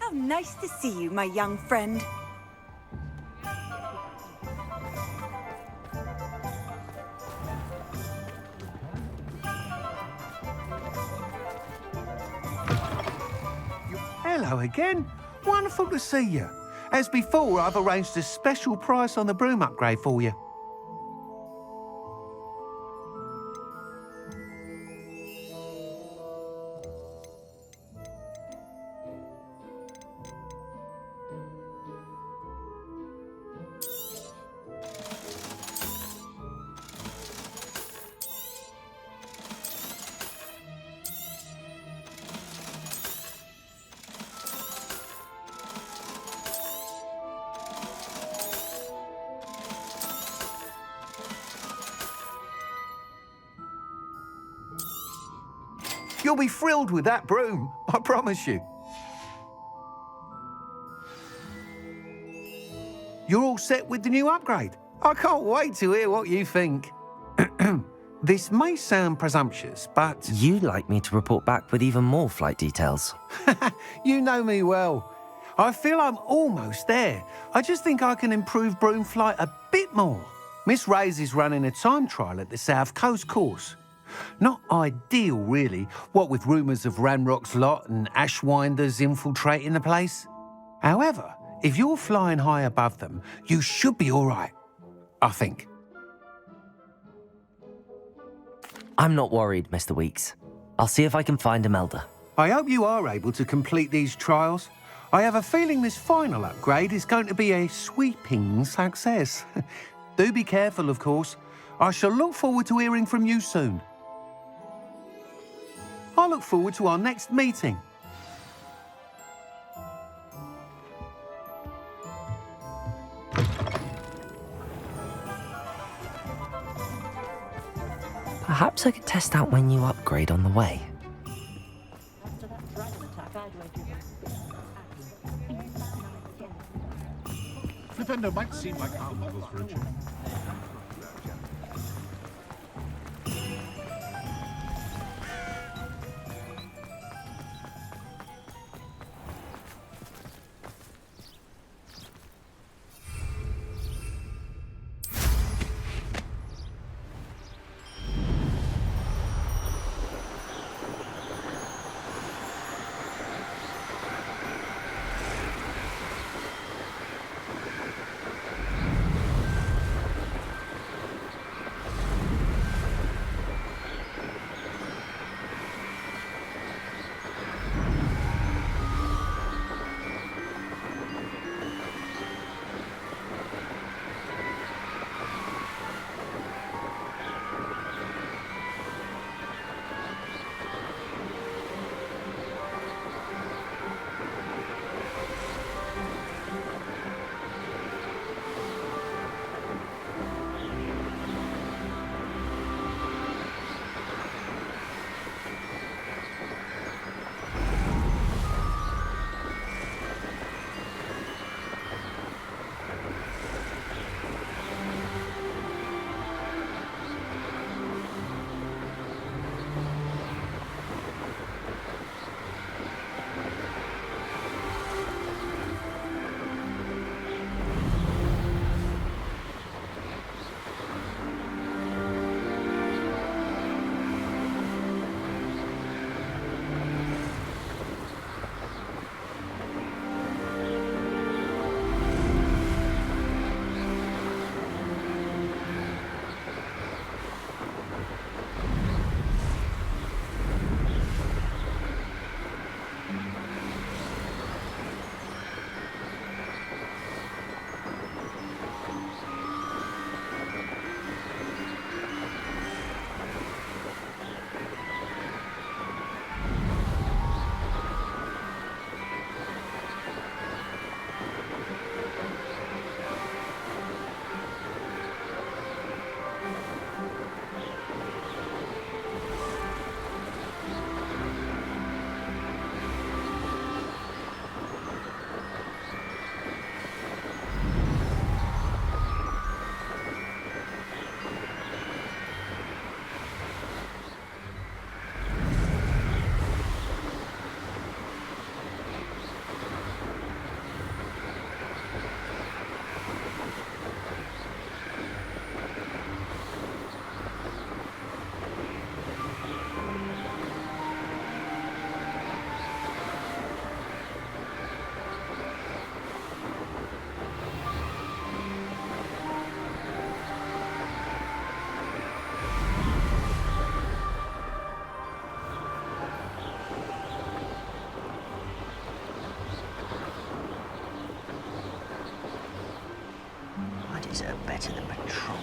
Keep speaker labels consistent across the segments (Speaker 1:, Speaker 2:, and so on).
Speaker 1: How nice to see you, my young friend.
Speaker 2: Hello again. Wonderful to see you. As before, I've arranged a special price on the broom upgrade for you. You'll be thrilled with that broom, I promise you. You're all set with the new upgrade. I can't wait to hear what you think. This may sound presumptuous, but...
Speaker 3: You'd like me to report back with even more flight details.
Speaker 2: You know me well. I feel I'm almost there. I just think I can improve broom flight a bit more. Miss Ray's is running a time trial at the South Coast course. Not ideal, really, what with rumours of Ranrock's lot and Ashwinders infiltrating the place. However, if you're flying high above them, you should be all right, I think.
Speaker 3: I'm not worried, Mr. Weeks. I'll see if I can find Imelda.
Speaker 2: I hope you are able to complete these trials. I have a feeling this final upgrade is going to be a sweeping success. Do be careful, of course. I shall look forward to hearing from you soon. I look forward to our next meeting.
Speaker 3: Perhaps I could test out my new upgrade on the way.
Speaker 4: Flippendo might seem like our models for a change.
Speaker 5: Wizards are better than patrol.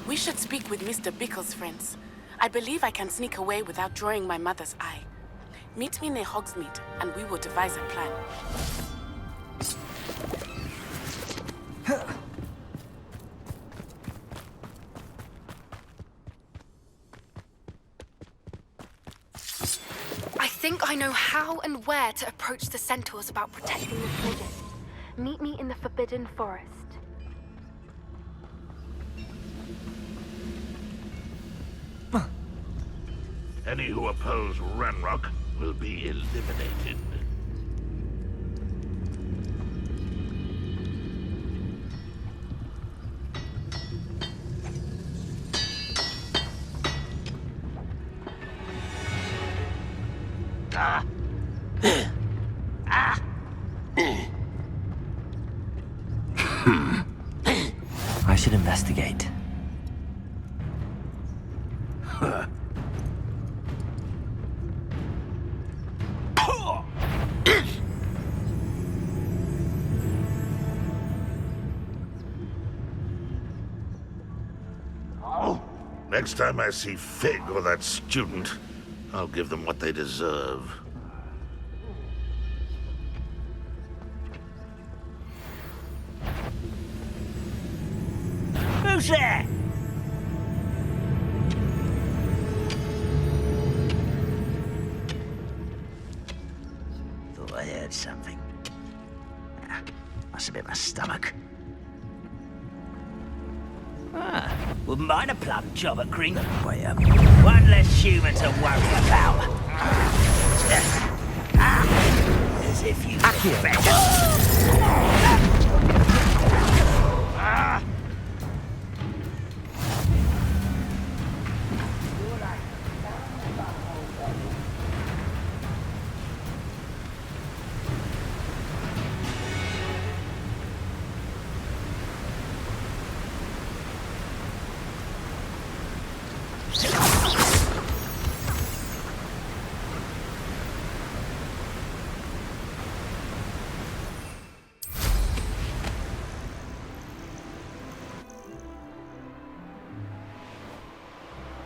Speaker 6: We should speak with Mr. Bickle's friends. I believe I can sneak away without drawing my mother's eye. Meet me near Hogsmeade, and we will devise a plan.
Speaker 7: I think I know how and where to approach the centaurs about protecting the children. Meet me in the Forbidden Forest.
Speaker 8: Any who oppose Ranrock will be eliminated.
Speaker 3: I should investigate.
Speaker 8: Next time I see Fig or that student, I'll give them what they deserve.
Speaker 5: Who's there? Thought I heard something. Must have been my stomach. Wouldn't mind a plum job at Green. One less human to worry about. As if you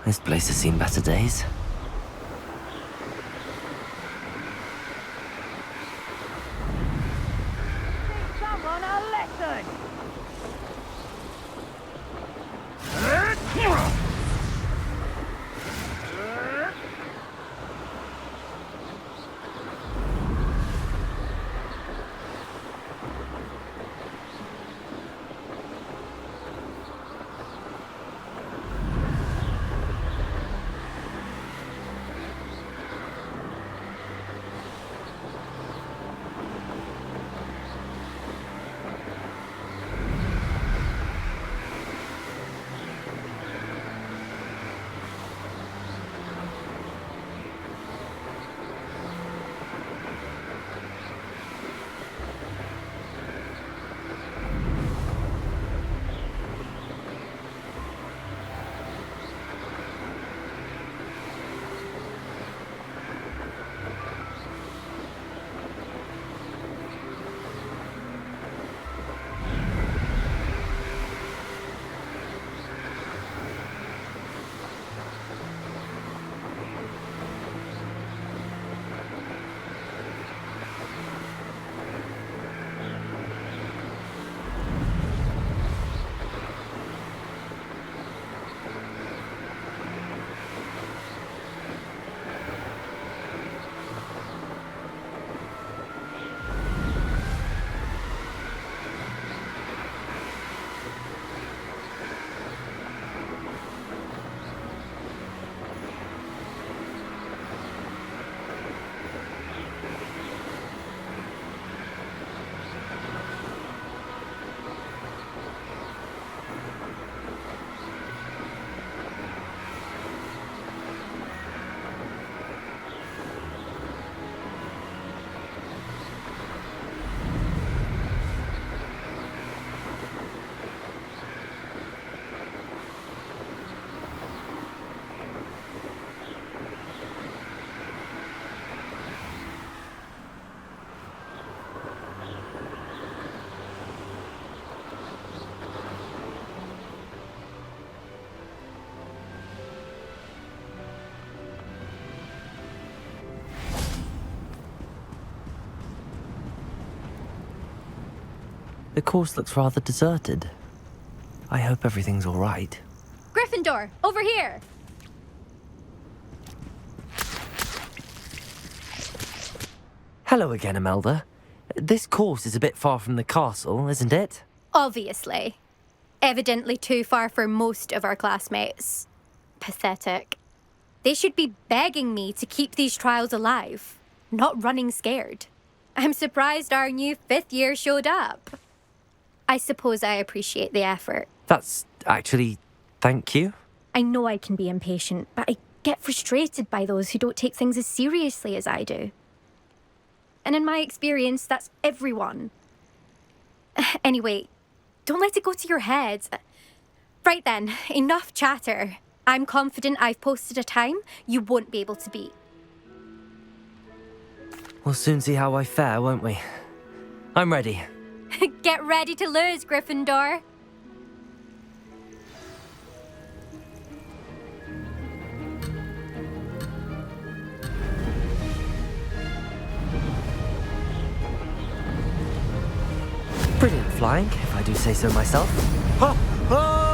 Speaker 3: This place has seen better days.
Speaker 5: someone a lesson!
Speaker 3: The course looks rather deserted. I hope everything's all right.
Speaker 9: Gryffindor, over here!
Speaker 3: Hello again, Imelda. This course is a bit far from the castle, isn't it?
Speaker 9: Obviously. Evidently too far for most of our classmates. Pathetic. They should be begging me to keep these trials alive, not running scared. I'm surprised our new 5th year showed up. I suppose I appreciate the effort.
Speaker 3: That's actually... thank you.
Speaker 9: I know I can be impatient, but I get frustrated by those who don't take things as seriously as I do. And in my experience, that's everyone. Anyway, don't let it go to your head. Right then, enough chatter. I'm confident I've posted a time you won't be able to beat.
Speaker 3: We'll soon see how I fare, won't we? I'm ready.
Speaker 9: Get ready to lose, Gryffindor.
Speaker 3: Brilliant flying, if I do say so myself.
Speaker 2: Ho! Ho!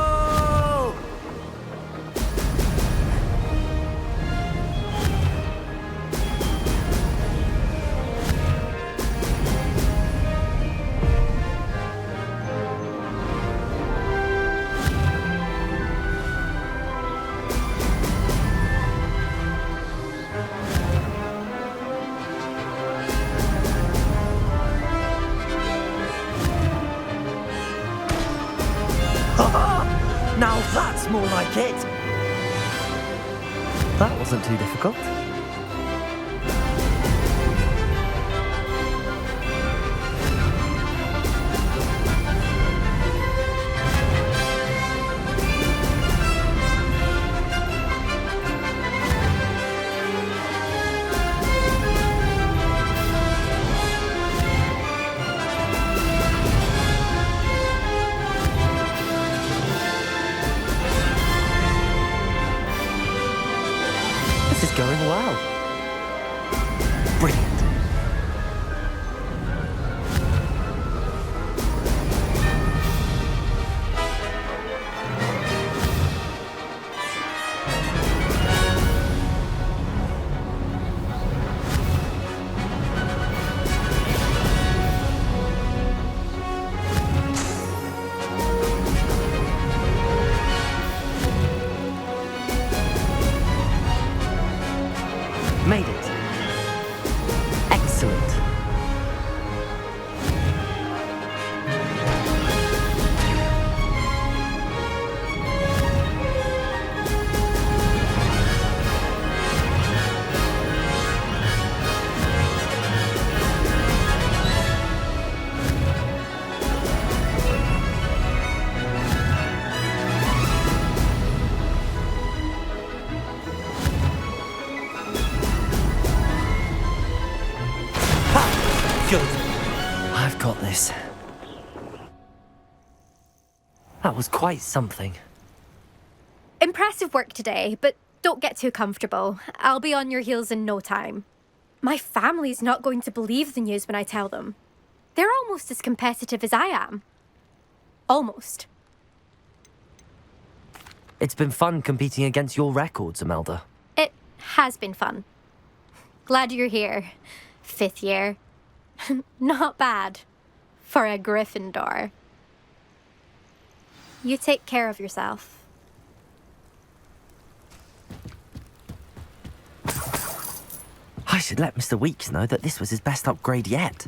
Speaker 3: Now that's more like it! That wasn't too difficult. This is going well. Brilliant. Made it. Excellent. Good. I've got this. That was quite something.
Speaker 9: Impressive work today, but don't get too comfortable. I'll be on your heels in no time. My family's not going to believe the news when I tell them. They're almost as competitive as I am. Almost.
Speaker 3: It's been fun competing against your records, Imelda.
Speaker 9: It has been fun. Glad you're here. 5th year. Not bad. For a Gryffindor. You take care of yourself.
Speaker 3: I should let Mr. Weeks know that this was his best upgrade yet.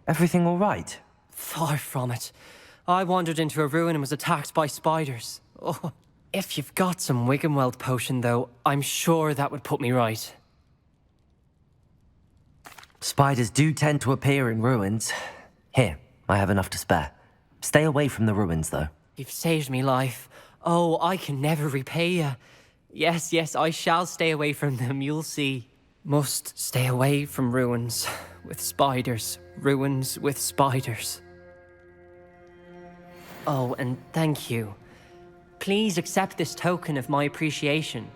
Speaker 3: Everything all right?
Speaker 10: Far from it. I wandered into a ruin and was attacked by spiders. Oh, if you've got some Wiggenweld potion, though, I'm sure that would put me right.
Speaker 3: Spiders do tend to appear in ruins. Here, I have enough to spare. Stay away from the ruins, though.
Speaker 10: You've saved me life. Oh, I can never repay you. Yes, I shall stay away from them, you'll see. Must stay away from ruins with spiders. Ruins with spiders. Oh, and thank you. Please accept this token of my appreciation.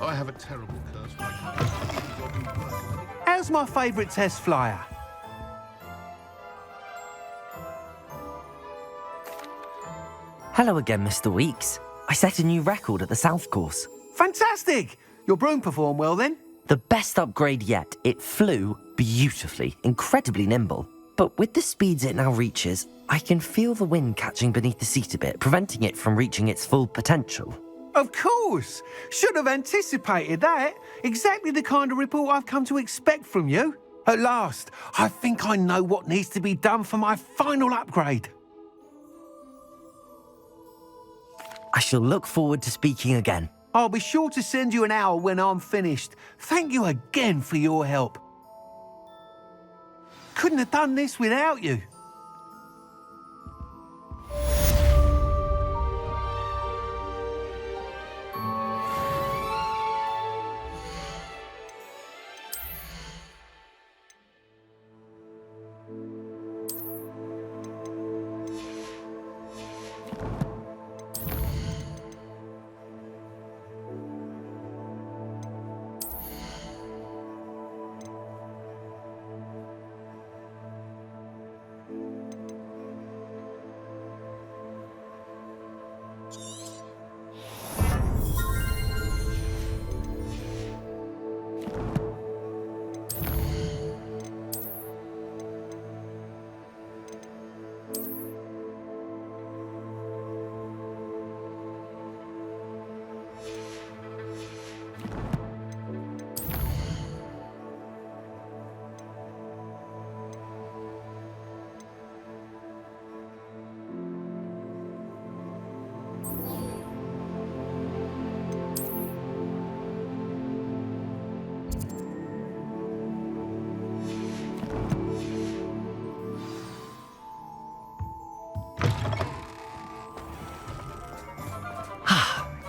Speaker 4: I have a terrible curse when I can't.
Speaker 2: How's my favourite test flyer?
Speaker 3: Hello again, Mr. Weeks. I set a new record at the South Course.
Speaker 2: Fantastic! Your broom performed well then?
Speaker 3: The best upgrade yet. It flew beautifully, incredibly nimble. But with the speeds it now reaches, I can feel the wind catching beneath the seat a bit, preventing it from reaching its full potential.
Speaker 2: Of course! Should have anticipated that. Exactly the kind of report I've come to expect from you. At last, I think I know what needs to be done for my final upgrade.
Speaker 3: I shall look forward to speaking again.
Speaker 2: I'll be sure to send you an hour when I'm finished. Thank you again for your help. Couldn't have done this without you.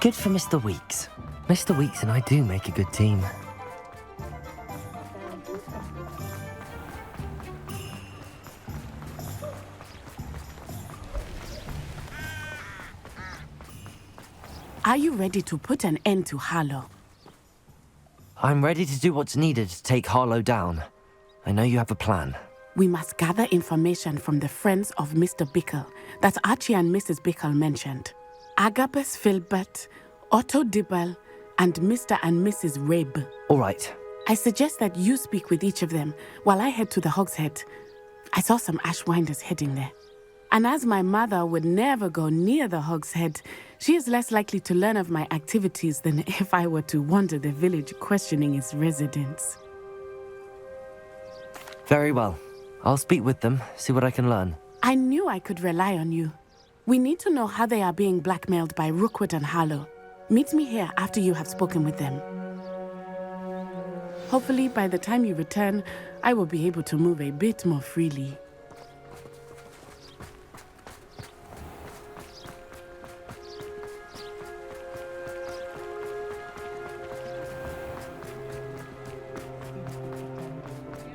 Speaker 3: Good for Mr. Weeks. Mr. Weeks and I do make a good team.
Speaker 6: Are you ready to put an end to Harlow?
Speaker 3: I'm ready to do what's needed to take Harlow down. I know you have a plan.
Speaker 6: We must gather information from the friends of Mr. Bickle that Archie and Mrs. Bickle mentioned. Agabus Filbert, Otto Dibble, and Mr. and Mrs. Rabe.
Speaker 3: All right.
Speaker 6: I suggest that you speak with each of them while I head to the Hogshead. I saw some Ashwinders heading there. And as my mother would never go near the Hogshead, she is less likely to learn of my activities than if I were to wander the village questioning its residents.
Speaker 3: Very well. I'll speak with them, see what I can learn.
Speaker 6: I knew I could rely on you. We need to know how they are being blackmailed by Rookwood and Harlow. Meet me here after you have spoken with them. Hopefully, by the time you return, I will be able to move a bit more freely.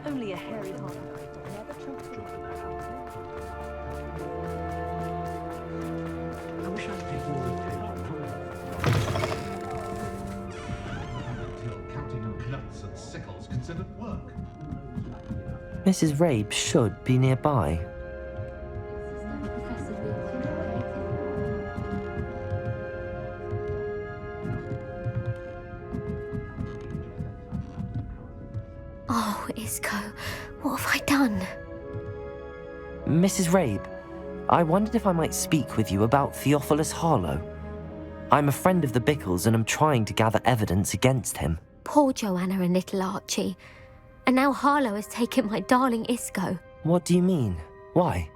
Speaker 1: Only a hairy heart.
Speaker 4: I wish I'd take more attention.
Speaker 3: Mrs. Rabe should be nearby.
Speaker 9: Oh, Isco, what have I done?
Speaker 3: Mrs. Rabe, I wondered if I might speak with you about Theophilus Harlow. I'm a friend of the Bickles and am trying to gather evidence against him.
Speaker 9: Poor Joanna and little Archie. And now Harlow has taken my darling Isco.
Speaker 3: What do you mean? Why?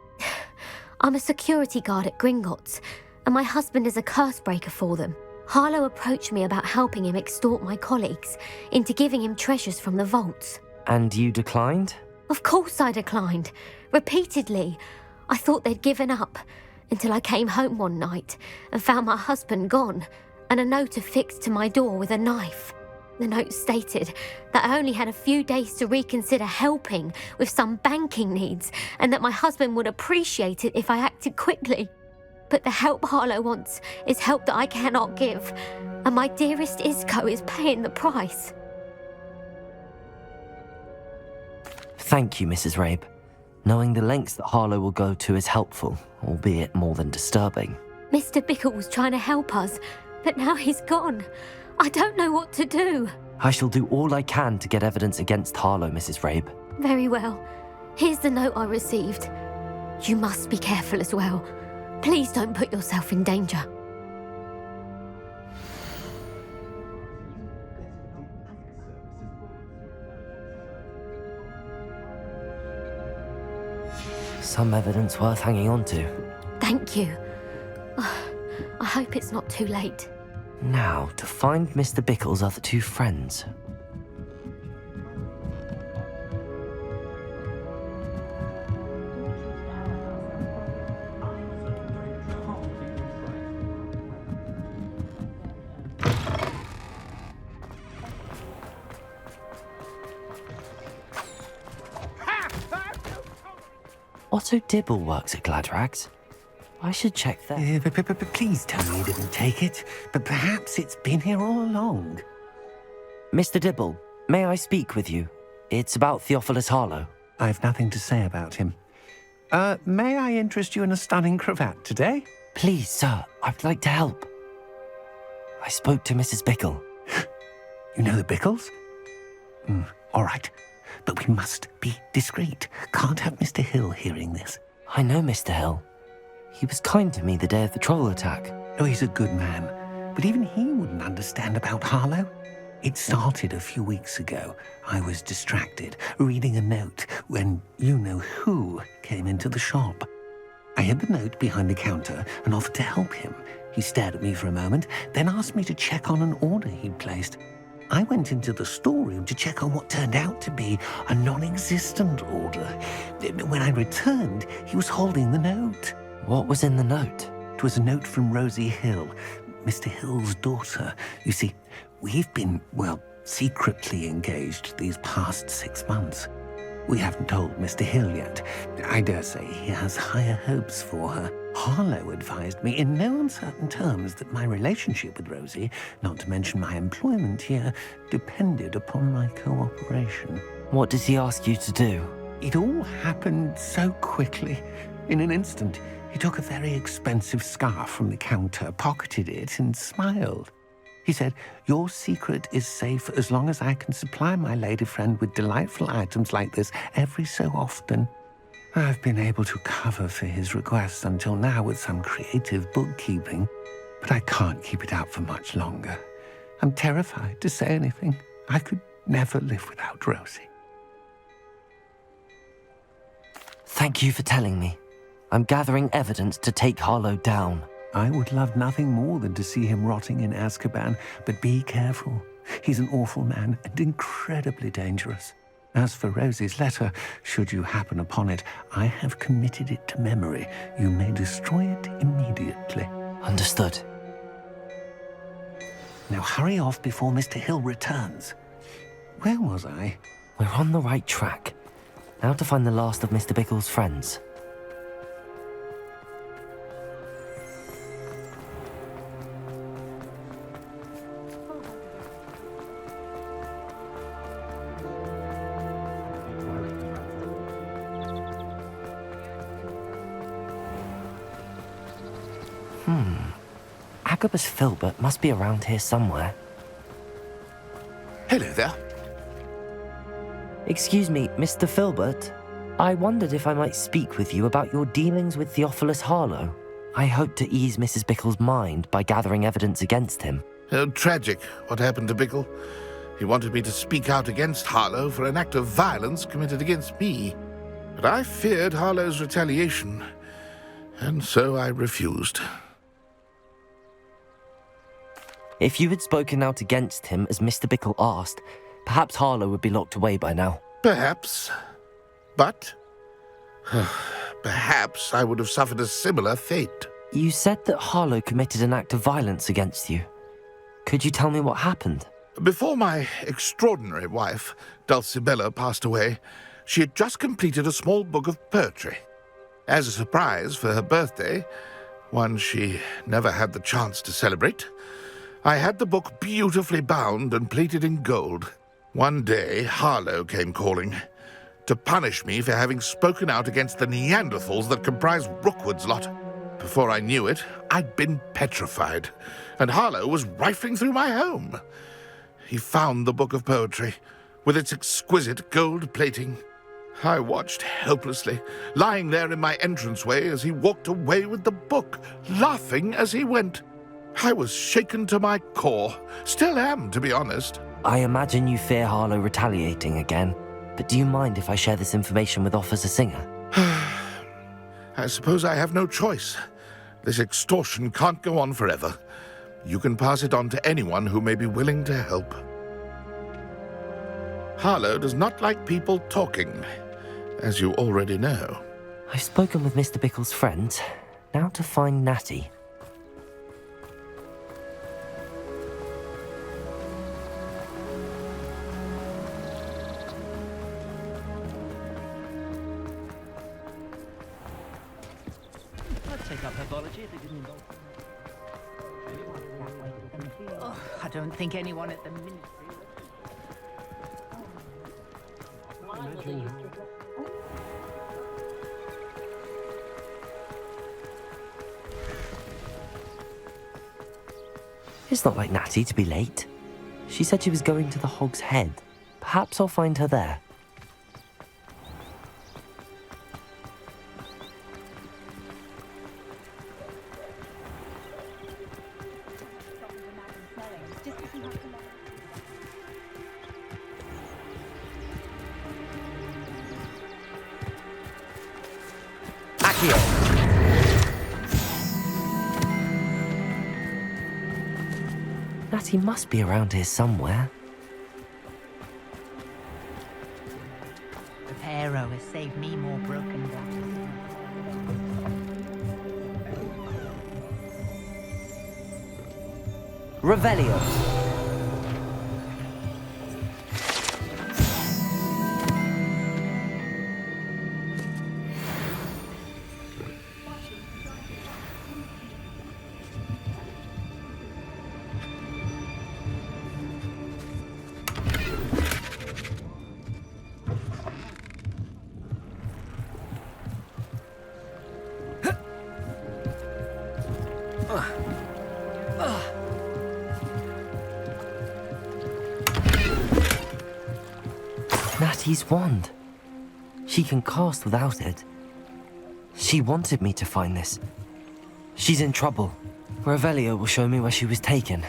Speaker 9: I'm a security guard at Gringotts, and my husband is a curse breaker for them. Harlow approached me about helping him extort my colleagues into giving him treasures from the vaults.
Speaker 3: And you declined?
Speaker 9: Of course I declined. Repeatedly. I thought they'd given up, until I came home one night and found my husband gone, and a note affixed to my door with a knife. The note stated that I only had a few days to reconsider helping with some banking needs, and that my husband would appreciate it if I acted quickly. But the help Harlow wants is help that I cannot give, and my dearest Isco is paying the price.
Speaker 3: Thank you, Mrs. Rabe. Knowing the lengths that Harlow will go to is helpful, albeit more than disturbing.
Speaker 9: Mr. Bickle was trying to help us, but now he's gone. I don't know what to do.
Speaker 3: I shall do all I can to get evidence against Harlow, Mrs. Rabe.
Speaker 9: Very well. Here's the note I received. You must be careful as well. Please don't put yourself in danger.
Speaker 3: Some evidence worth hanging on to.
Speaker 9: Thank you. I hope it's not too late.
Speaker 3: Now, to find Mr. Bickle's other two friends. Otto Dibble works at Gladrags. I should check that.
Speaker 2: Please tell me you didn't take it. But perhaps it's been here all along.
Speaker 3: Mr. Dibble, may I speak with you? It's about Theophilus Harlow.
Speaker 2: I've nothing to say about him. May I interest you in a stunning cravat today?
Speaker 3: Please, sir, I'd like to help. I spoke to Mrs. Bickle.
Speaker 2: You know the Bickles? All right. But we must be discreet. Can't have Mr. Hill hearing this.
Speaker 3: I know Mr. Hill. He was kind to me the day of the troll attack.
Speaker 2: Oh, he's a good man. But even he wouldn't understand about Harlow. It started a few weeks ago. I was distracted, reading a note, when you-know-who came into the shop. I hid the note behind the counter and offered to help him. He stared at me for a moment, then asked me to check on an order he'd placed. I went into the storeroom to check on what turned out to be a non-existent order. When I returned, he was holding the note.
Speaker 3: What was in the note?
Speaker 2: It was a note from Rosie Hill, Mr. Hill's daughter. You see, we've been, secretly engaged these past 6 months. We haven't told Mr. Hill yet. I dare say he has higher hopes for her. Harlow advised me in no uncertain terms that my relationship with Rosie, not to mention my employment here, depended upon my cooperation.
Speaker 3: What does he ask you to do?
Speaker 2: It all happened so quickly. In an instant, he took a very expensive scarf from the counter, pocketed it, and smiled. He said, "Your secret is safe as long as I can supply my lady friend with delightful items like this every so often." I've been able to cover for his requests until now with some creative bookkeeping, but I can't keep it out for much longer. I'm terrified to say anything. I could never live without Rosie.
Speaker 3: Thank you for telling me. I'm gathering evidence to take Harlow down.
Speaker 2: I would love nothing more than to see him rotting in Azkaban, but be careful. He's an awful man and incredibly dangerous. As for Rosie's letter, should you happen upon it, I have committed it to memory. You may destroy it immediately.
Speaker 3: Understood.
Speaker 2: Now hurry off before Mr. Hill returns. Where was I?
Speaker 3: We're on the right track. Now to find the last of Mr. Bickle's friends. Agabus Filbert must be around here somewhere.
Speaker 11: Hello there.
Speaker 3: Excuse me, Mr. Filbert. I wondered if I might speak with you about your dealings with Theophilus Harlow. I hope to ease Mrs. Bickle's mind by gathering evidence against him.
Speaker 8: Oh, tragic, what happened to Bickle. He wanted me to speak out against Harlow for an act of violence committed against me. But I feared Harlow's retaliation, and so I refused.
Speaker 3: If you had spoken out against him as Mr. Bickle asked, perhaps Harlow would be locked away by now.
Speaker 8: Perhaps. But perhaps I would have suffered a similar fate.
Speaker 3: You said that Harlow committed an act of violence against you. Could you tell me what happened?
Speaker 8: Before my extraordinary wife, Dulcibella, passed away, she had just completed a small book of poetry. As a surprise for her birthday, one she never had the chance to celebrate, I had the book beautifully bound and plated in gold. One day, Harlow came calling to punish me for having spoken out against the Neanderthals that comprise Rookwood's lot. Before I knew it, I'd been petrified, and Harlow was rifling through my home. He found the book of poetry, with its exquisite gold plating. I watched helplessly, lying there in my entranceway as he walked away with the book, laughing as he went. I was shaken to my core. Still am, to be honest.
Speaker 3: I imagine you fear Harlow retaliating again, but do you mind if I share this information with Officer Singer?
Speaker 8: I suppose I have no choice. This extortion can't go on forever. You can pass it on to anyone who may be willing to help. Harlow does not like people talking, as you already know.
Speaker 3: I've spoken with Mr. Bickle's friends. Now to find Natty.
Speaker 5: Take up pathology if it didn't involve. Oh, I don't think anyone at the ministry.
Speaker 3: It's not like Natty to be late. She said she was going to the Hog's Head. Perhaps I'll find her there. Natty must be around here somewhere.
Speaker 5: The Pharaoh has saved me more broken glass.
Speaker 3: Revelio. Natty's wand. She can cast without it. She wanted me to find this. She's in trouble. Revelio will show me where she was taken.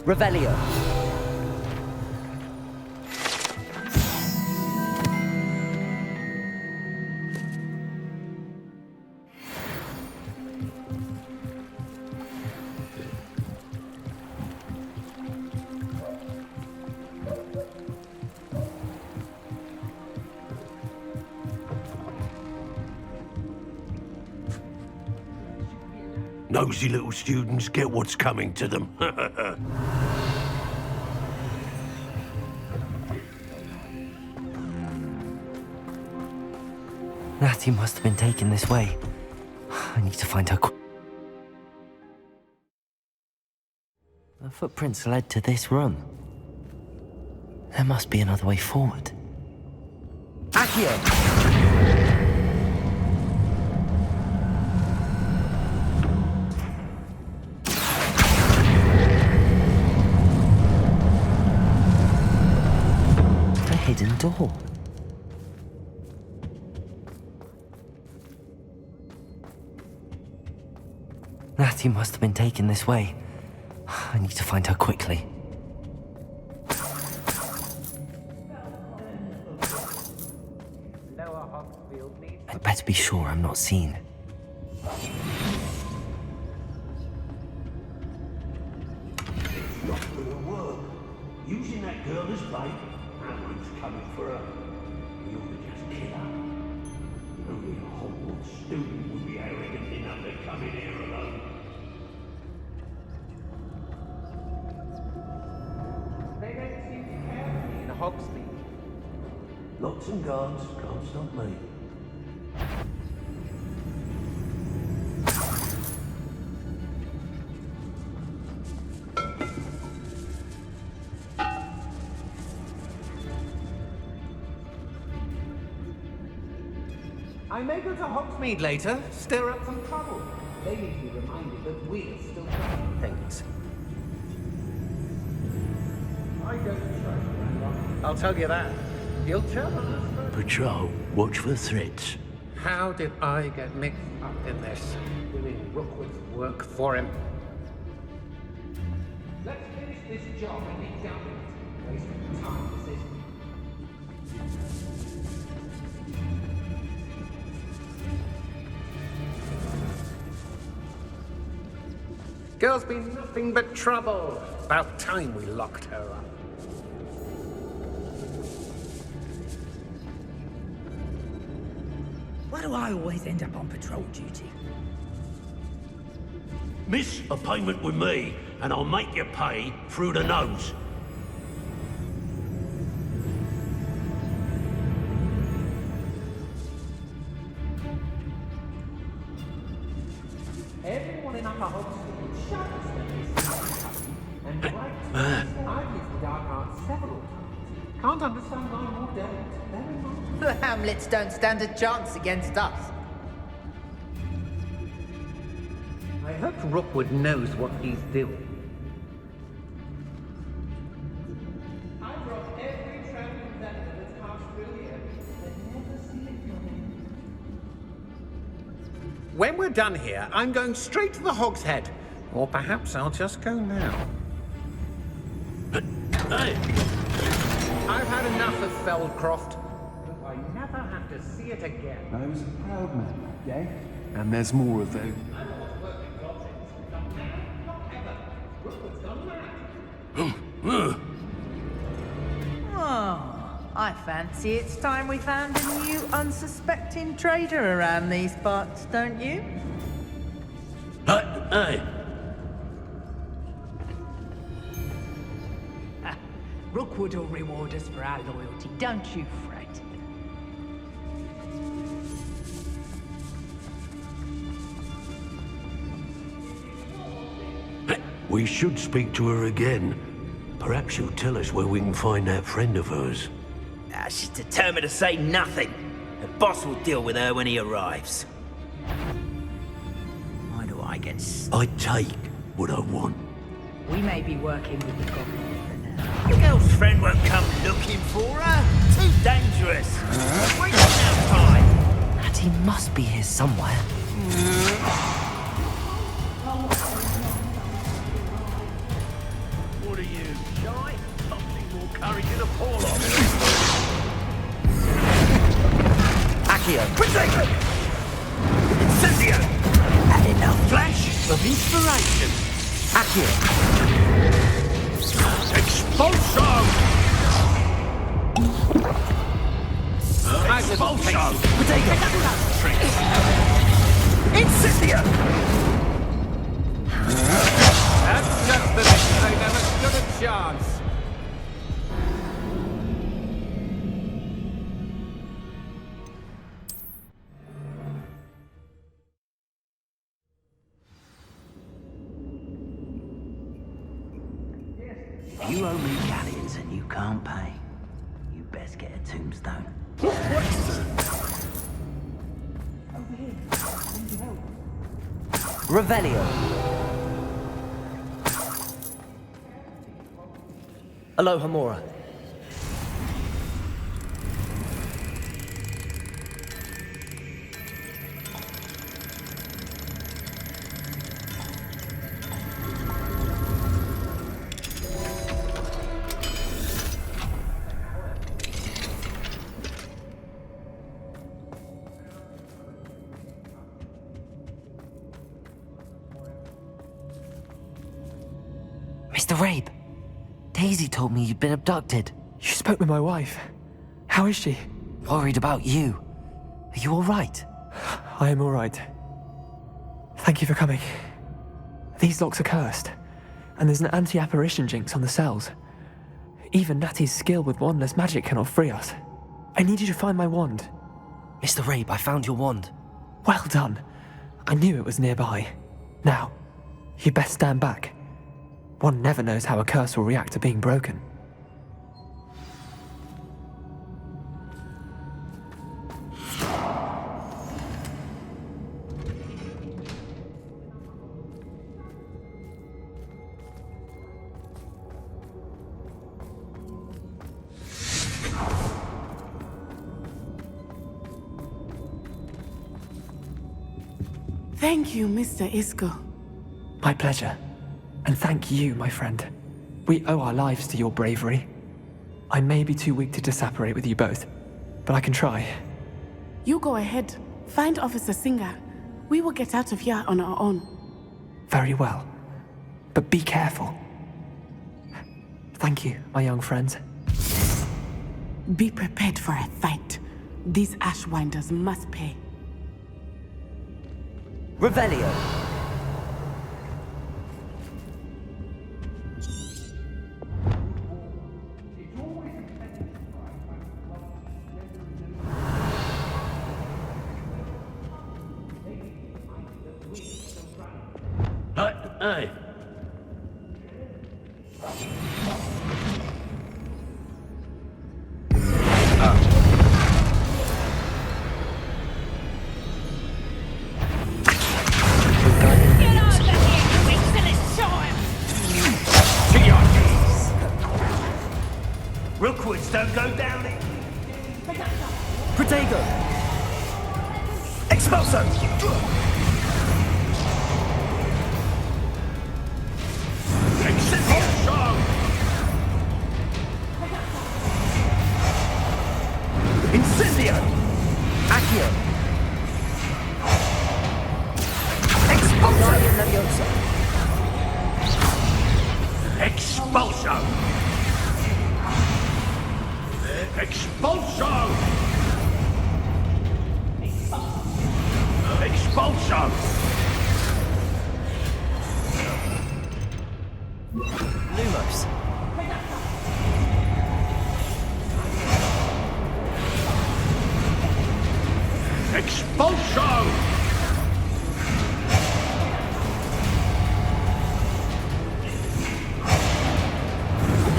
Speaker 3: Revelio.
Speaker 11: Nosy little students get what's coming to them.
Speaker 3: Natty must have been taken this way. I need to find her The footprints led to this room. There must be another way forward. Accio! door. Natty must have been taken this way. I need to find her quickly. I'd better be sure I'm not seen.
Speaker 11: Not gonna work. Using that girl as bait, Hamlin's coming for her. We ought to just kill her. Only a Hogwarts student would be arrogant enough to come in here alone.
Speaker 2: They don't seem to care for me in Hogsmeade.
Speaker 11: Lots and guards can't stop me.
Speaker 2: I may go to Hogsmeade later, stir up some trouble. They need to be reminded that we're still doing things. I don't trust Randolph. I'll tell you that. He'll turn on us first.
Speaker 11: Patrol, watch for threats.
Speaker 2: How did I get mixed up in this? Doing Rookwood's work for him. Let's finish this job and be done with it. Wasting time, this is. Girl's been nothing but trouble. About time we locked her up.
Speaker 5: Why do I always end up on patrol duty?
Speaker 11: Miss a payment with me, and I'll make you pay through the nose.
Speaker 2: Everyone in Upper Hogsmeade shouts that this is happening, and right, I've used the dark arts several times. Can't understand why more don't. Very much.
Speaker 12: The Hamlets don't stand a chance against us.
Speaker 2: I hope Rookwood knows what he's doing. I brought every traveling vendor that's passed through here, but never seen it coming. When we're done here, I'm going straight to the Hogshead. Or perhaps I'll just go now.
Speaker 11: Hey!
Speaker 2: I've had enough of Feldcroft. Hope I never have to see it again.
Speaker 13: I was a proud man that day, and there's more of them.
Speaker 12: Oh, I fancy it's time we found a new unsuspecting trader around these parts, don't you?
Speaker 11: Hey!
Speaker 12: Rookwood will reward us for our loyalty, don't you fret.
Speaker 11: We should speak to her again. Perhaps she'll tell us where we can find that friend of hers.
Speaker 5: She's determined to say nothing. The boss will deal with her when he arrives. Why do I get
Speaker 11: I take what I want.
Speaker 12: We may be working with the goblins for now.
Speaker 5: The girl's friend won't come looking for her. Too dangerous. We don't have time.
Speaker 3: Natty must be here somewhere.
Speaker 11: What are you, shy? Something more courage in a paw off.
Speaker 3: Accio!
Speaker 11: Protego! Incendio!
Speaker 5: Had enough.
Speaker 11: Flash of inspiration!
Speaker 3: Accio!
Speaker 11: Expulso! Expulso!
Speaker 3: Protego!
Speaker 11: Incendio!
Speaker 2: That's just the thing. They never stood a chance.
Speaker 5: If you owe me galleons and you can't pay, you best get a tombstone.
Speaker 3: Revelio. Aloha Mora. Mr. Rabe, Daisy told me you'd been abducted.
Speaker 14: You spoke with my wife. How is she?
Speaker 3: Worried about you. Are you all right?
Speaker 14: I am all right. Thank you for coming. These locks are cursed, and there's an anti-apparition jinx on the cells. Even Natty's skill with wandless magic cannot free us. I need you to find my wand.
Speaker 3: Mr. Rabe, I found your wand.
Speaker 14: Well done. I knew it was nearby. Now, you best stand back. One never knows how a curse will react to being broken.
Speaker 6: Thank you, Mr. Isco.
Speaker 14: My pleasure. And thank you, my friend. We owe our lives to your bravery. I may be too weak to disapparate with you both, but I can try.
Speaker 6: You go ahead. Find Officer Singer. We will get out of here on our own.
Speaker 14: Very well. But be careful. Thank you, my young friends.
Speaker 6: Be prepared for a fight. These Ashwinders must pay.
Speaker 3: Revelio.
Speaker 11: Hey.
Speaker 5: Rookwoods don't go down it.
Speaker 3: Protego. Expulso.
Speaker 5: Incendio!
Speaker 3: Accio.
Speaker 5: Expulso! Expulso! Expulso! Expulso!
Speaker 3: Lumos.
Speaker 5: Expulso!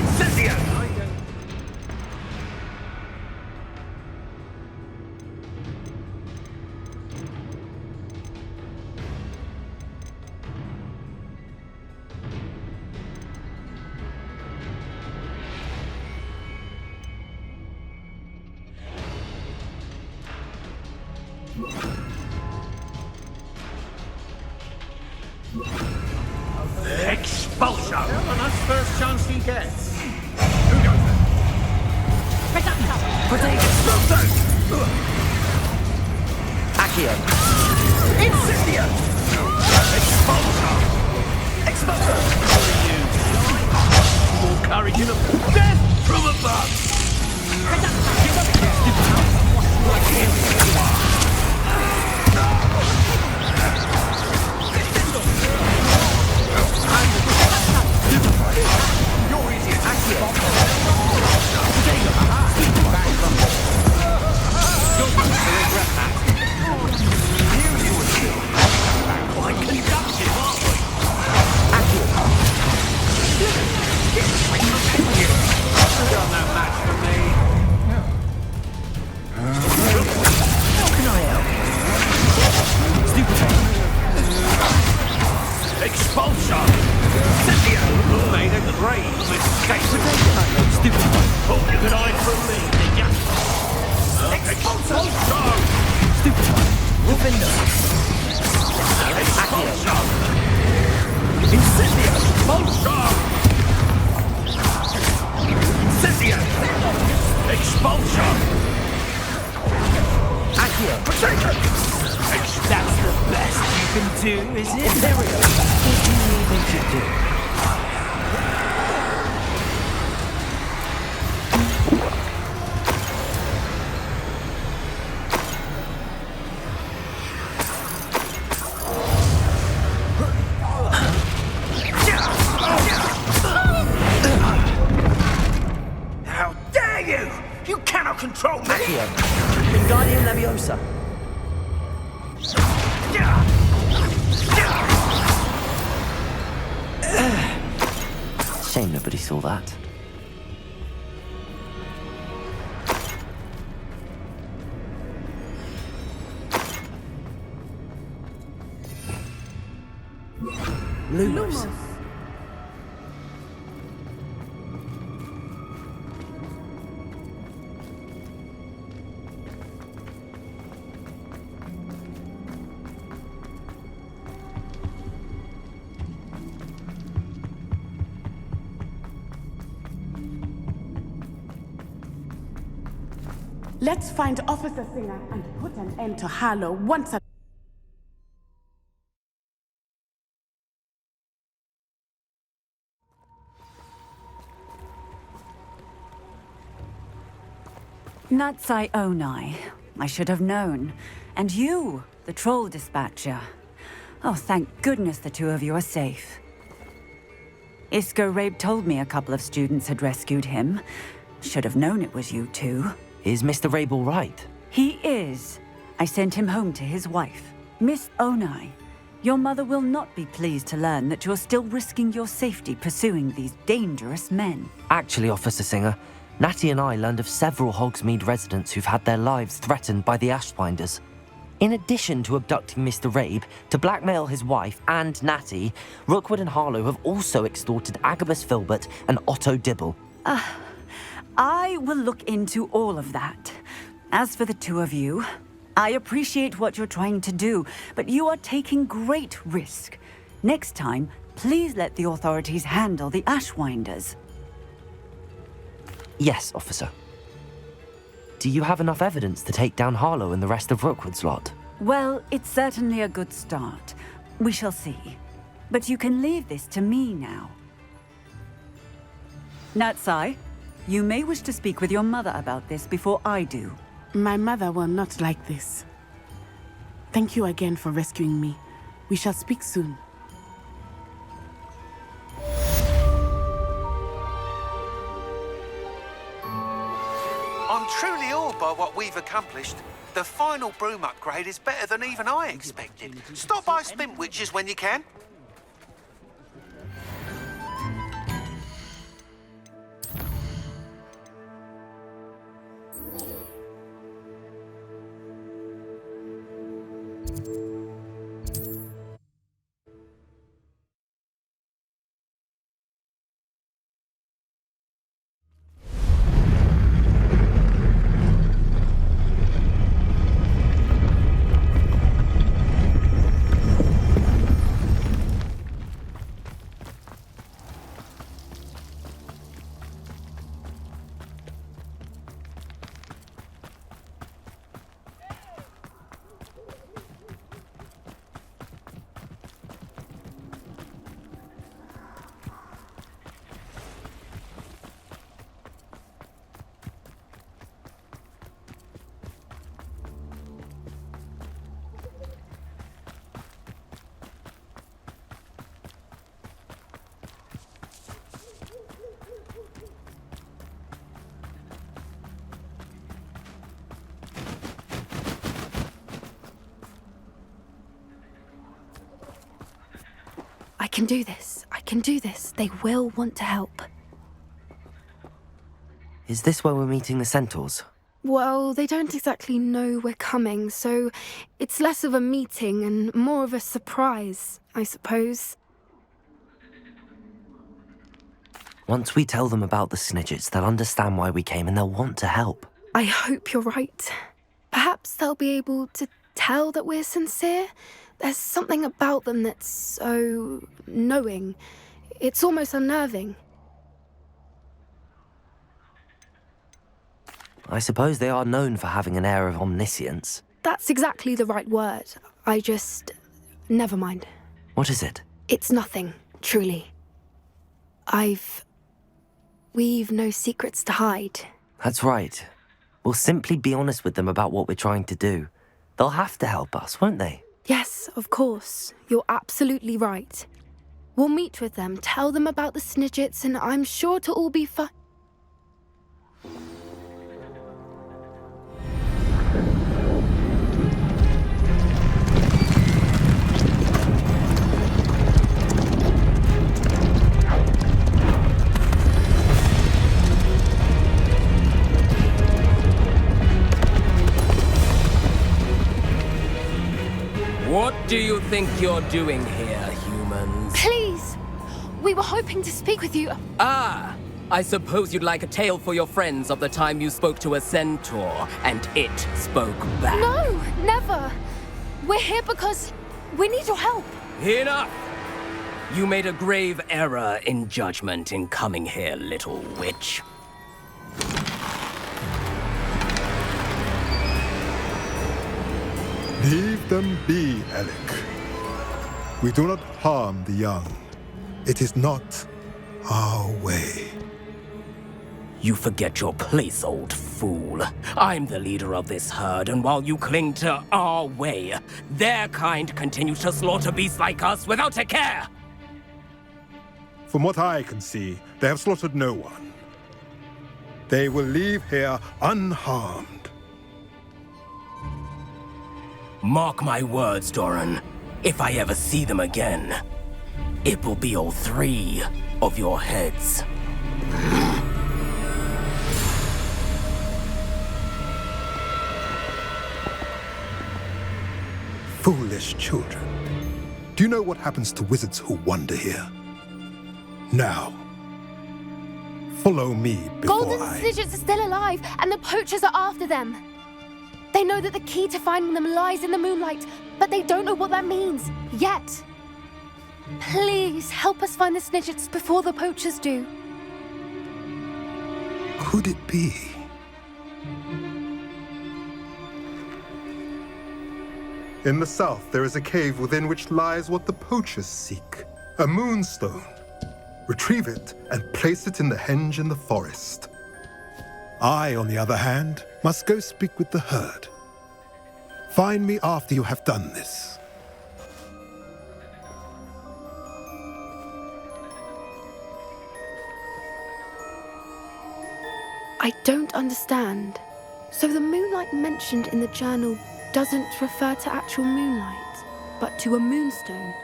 Speaker 5: Incendio! Expulso!
Speaker 4: Well, that's the first chance he gets.
Speaker 5: Who goes there?
Speaker 3: Protego. Accio.
Speaker 5: Incendio! Expulso! Expulso! More courage in a death from above!
Speaker 3: You're easy. Accio.
Speaker 5: Quite conductive, aren't we?
Speaker 3: Accio.
Speaker 4: Done that match for me.
Speaker 3: How can I help? Stupefy.
Speaker 5: Expulso! Incendio!
Speaker 4: Made a great mistake.
Speaker 3: Stupefy.
Speaker 5: Thought you could hide from me, did ya? Expulso!
Speaker 3: Stupefy. Rufindo.
Speaker 5: Expulso! Incendio! Expulso! Incendio! Expulso!
Speaker 3: Accio.
Speaker 5: Protego! That's the best you can do, is it?
Speaker 3: Imperio. What do you think you do? Leviosa! Shame nobody saw that. Lumos.
Speaker 6: Let's find Officer Singer and put an end to Harlow once and
Speaker 15: Natsai Onai. I should have known. And you, the troll dispatcher. Oh, thank goodness the two of you are safe. Isco Rabe told me a couple of students had rescued him. Should have known it was you two.
Speaker 3: Is Mr. Rabe all right?
Speaker 15: He is. I sent him home to his wife. Miss Onai, your mother will not be pleased to learn that you're still risking your safety pursuing these dangerous men.
Speaker 3: Actually, Officer Singer, Natty and I learned of several Hogsmeade residents who've had their lives threatened by the Ashwinders. In addition to abducting Mr. Rabe to blackmail his wife and Natty, Rookwood and Harlow have also extorted Agabus Filbert and Otto Dibble.
Speaker 15: I will look into all of that. As for the two of you, I appreciate what you're trying to do, but you are taking great risk. Next time, please let the authorities handle the Ashwinders.
Speaker 3: Yes, officer. Do you have enough evidence to take down Harlow and the rest of Rookwood's lot?
Speaker 15: Well, it's certainly a good start. We shall see. But you can leave this to me now. Natsai, you may wish to speak with your mother about this before I do.
Speaker 6: My mother will not like this. Thank you again for rescuing me. We shall speak soon.
Speaker 2: I'm truly awed by what we've accomplished. The final broom upgrade is better than even I expected. Stop by Spintwitches when you can.
Speaker 7: I can do this. I can do this. They will want to help.
Speaker 3: Is this where we're meeting the Centaurs?
Speaker 7: Well, they don't exactly know we're coming, so it's less of a meeting and more of a surprise, I suppose.
Speaker 3: Once we tell them about the Snidgets, they'll understand why we came and they'll want to help.
Speaker 7: I hope you're right. Perhaps they'll be able to tell that we're sincere. There's something about them that's so knowing. It's almost unnerving.
Speaker 3: I suppose they are known for having an air of omniscience.
Speaker 7: That's exactly the right word. I just... never mind.
Speaker 3: What is it?
Speaker 7: It's nothing, truly. We've no secrets to hide.
Speaker 3: That's right. We'll simply be honest with them about what we're trying to do. They'll have to help us, won't they?
Speaker 7: Yes, of course. You're absolutely right. We'll meet with them, tell them about the Snidgets, and I'm sure to all be fine.
Speaker 16: do you think you're doing here, humans?
Speaker 7: Please! We were hoping to speak with you.
Speaker 16: Ah! I suppose you'd like a tale for your friends of the time you spoke to a centaur, and it spoke back.
Speaker 7: No, never. We're here because we need your help.
Speaker 16: Enough! You made a grave error in judgment in coming here, little witch.
Speaker 17: Leave them be, Alec. We do not harm the young. It is not our way.
Speaker 16: You forget your place, old fool. I'm the leader of this herd, and while you cling to our way, their kind continue to slaughter beasts like us without a care!
Speaker 17: From what I can see, they have slaughtered no one. They will leave here unharmed.
Speaker 16: Mark my words, Doran. If I ever see them again, it will be all 3 of your heads.
Speaker 17: Foolish children. Do you know what happens to wizards who wander here? Now, follow me before
Speaker 7: Golden Snidgets are still alive, and the poachers are after them. They know that the key to finding them lies in the moonlight, but they don't know what that means, yet. Please, help us find the Snidgets before the poachers do.
Speaker 17: Could it be? In the south, there is a cave within which lies what the poachers seek. A moonstone. Retrieve it and place it in the henge in the forest. I, on the other hand, must go speak with the herd. Find me after you have done this.
Speaker 7: I don't understand. So the moonlight mentioned in the journal doesn't refer to actual moonlight, but to a moonstone.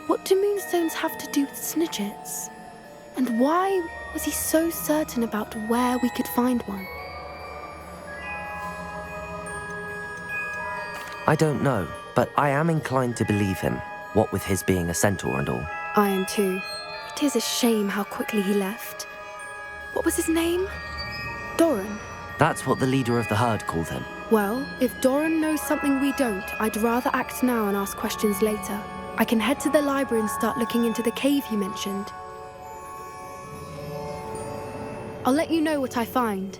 Speaker 7: What do moonstones have to do with Snidgets? And why was he so certain about where we could find one?
Speaker 3: I don't know, but I am inclined to believe him, what with his being a centaur and all.
Speaker 7: I am too. It is a shame how quickly he left. What was his name? Doran.
Speaker 3: That's what the leader of the herd called him.
Speaker 7: Well, if Doran knows something we don't, I'd rather act now and ask questions later. I can head to the library and start looking into the cave you mentioned. I'll let you know what I find.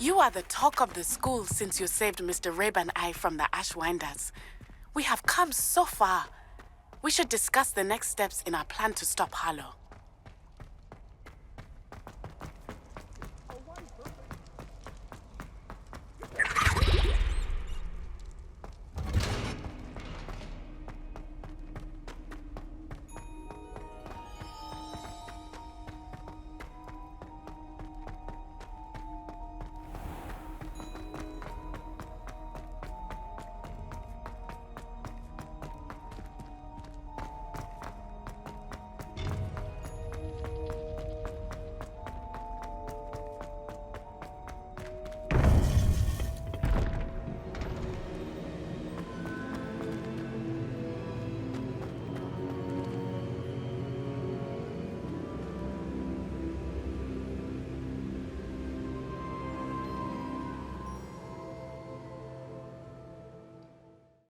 Speaker 6: You are the talk of the school since you saved Mr. Rabe and I from the Ashwinders. We have come so far. We should discuss the next steps in our plan to stop Harlow.